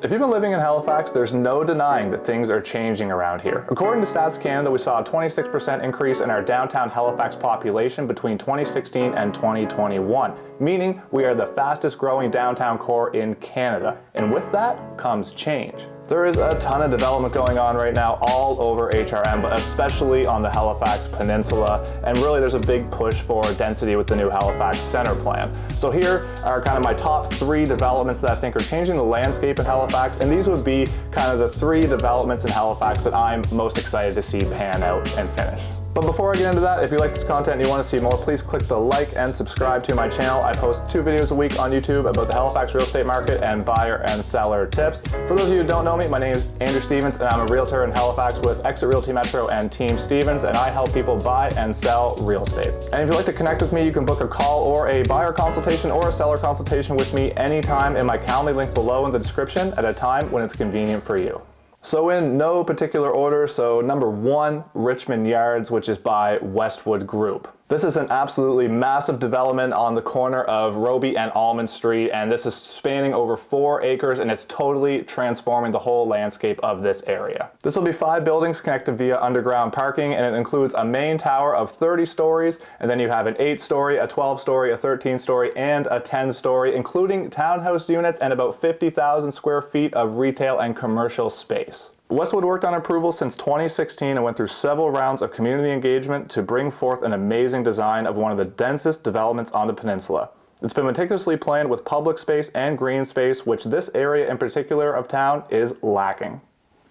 If you've been living in Halifax, there's no denying that things are changing around here. According to Stats Canada, we saw a 26% increase in our downtown Halifax population between 2016 and 2021, meaning we are the fastest growing downtown core in Canada. And with that comes change. There is a ton of development going on right now all over HRM, but especially on the Halifax Peninsula, and really there's a big push for density with the new Halifax Center Plan. So here are kind of my top 3 developments that I think are changing the landscape in Halifax, and these would be kind of the 3 developments in Halifax that I'm most excited to see pan out and finish. But before I get into that, if you like this content and you want to see more, please click the like and subscribe to my channel. I post 2 videos a week on YouTube about the Halifax real estate market and buyer and seller tips. For those of you who don't know me, my name is Andrew Stevens and I'm a realtor in Halifax with EXIT Realty Metro and Team Stevens, and I help people buy and sell real estate. And if you'd like to connect with me, you can book a call or a buyer consultation or a seller consultation with me anytime in my Calendly link below in the description at a time when it's convenient for you. So in no particular order, so number 1, Richmond Yards, which is by Westwood Group. This is an absolutely massive development on the corner of Roby and Almond Street, and this is spanning over 4 acres, and it's totally transforming the whole landscape of this area. This will be 5 buildings connected via underground parking, and it includes a main tower of 30 stories, and then you have an 8-story, a 12-story, a 13-story, and a 10-story, including townhouse units and about 50,000 square feet of retail and commercial space. Westwood worked on approval since 2016 and went through several rounds of community engagement to bring forth an amazing design of one of the densest developments on the peninsula. It's been meticulously planned with public space and green space, which this area in particular of town is lacking.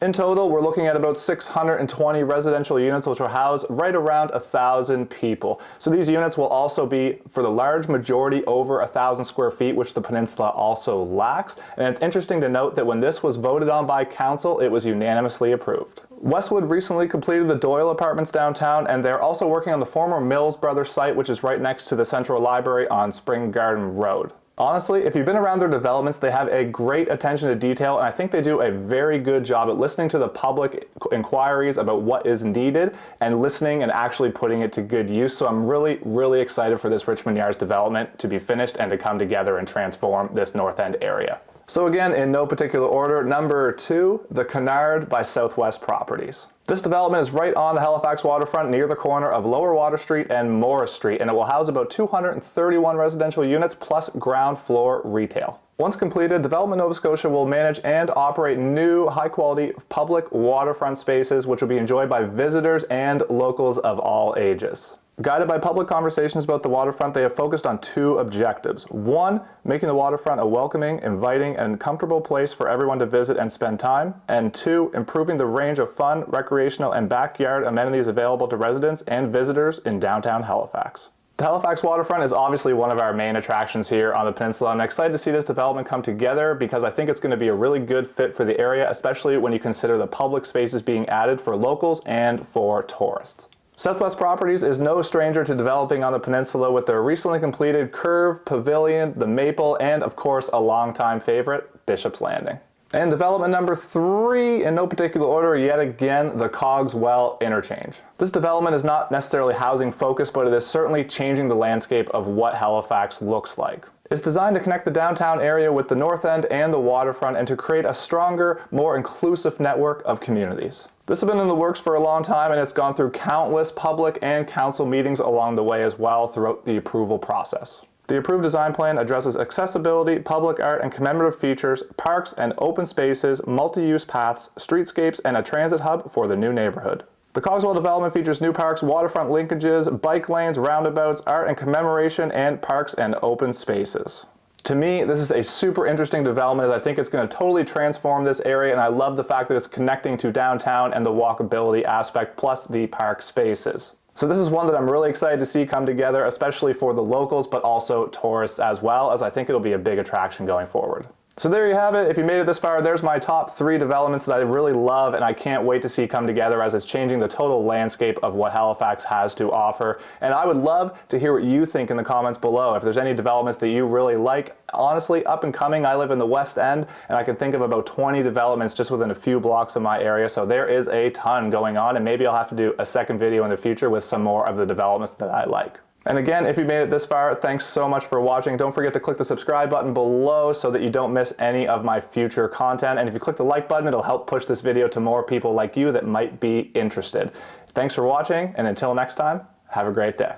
In total, we're looking at about 620 residential units, which will house right around 1,000 people. So these units will also be, for the large majority, over 1,000 square feet, which the peninsula also lacks. And it's interesting to note that when this was voted on by council, it was unanimously approved. Westwood recently completed the Doyle Apartments downtown, and they're also working on the former Mills Brothers site, which is right next to the Central Library on Spring Garden Road. Honestly, if you've been around their developments, they have a great attention to detail, and I think they do a very good job at listening to the public inquiries about what is needed and listening and actually putting it to good use. So I'm really excited for this Richmond Yards development to be finished and to come together and transform this North End area. So again, in no particular order, number 2, the Canard by Southwest Properties. This development is right on the Halifax waterfront near the corner of Lower Water Street and Morris Street, and it will house about 231 residential units plus ground floor retail. Once completed, Development Nova Scotia will manage and operate new high-quality public waterfront spaces which will be enjoyed by visitors and locals of all ages. Guided by public conversations about the waterfront, they have focused on 2 objectives. 1, making the waterfront a welcoming, inviting, and comfortable place for everyone to visit and spend time. And 2, improving the range of fun, recreational, and backyard amenities available to residents and visitors in downtown Halifax. The Halifax waterfront is obviously one of our main attractions here on the peninsula. I'm excited to see this development come together because I think it's going to be a really good fit for the area, especially when you consider the public spaces being added for locals and for tourists. Southwest Properties is no stranger to developing on the peninsula with their recently completed Curve, Pavilion, the Maple, and of course a longtime favorite, Bishop's Landing. And development number 3, in no particular order, yet again, the Cogswell Interchange. This development is not necessarily housing focused, but it is certainly changing the landscape of what Halifax looks like. It's designed to connect the downtown area with the North End and the waterfront and to create a stronger, more inclusive network of communities. This has been in the works for a long time, and it's gone through countless public and council meetings along the way as well throughout the approval process. The approved design plan addresses accessibility, public art and commemorative features, parks and open spaces, multi-use paths, streetscapes, and a transit hub for the new neighborhood. The Cogswell development features new parks, waterfront linkages, bike lanes, roundabouts, art and commemoration, and parks and open spaces. To me, this is a super interesting development as I think it's going to totally transform this area, and I love the fact that it's connecting to downtown and the walkability aspect plus the park spaces. So this is one that I'm really excited to see come together, especially for the locals, but also tourists as well, as I think it'll be a big attraction going forward. So there you have it. If you made it this far, there's my top 3 developments that I really love and I can't wait to see come together as it's changing the total landscape of what Halifax has to offer. And I would love to hear what you think in the comments below. If there's any developments that you really like, honestly, up and coming, I live in the West End and I can think of about 20 developments just within a few blocks of my area. So there is a ton going on, and maybe I'll have to do a second video in the future with some more of the developments that I like. And again, if you made it this far, thanks so much for watching. Don't forget to click the subscribe button below so that you don't miss any of my future content. And if you click the like button, it'll help push this video to more people like you that might be interested. Thanks for watching, and until next time, have a great day.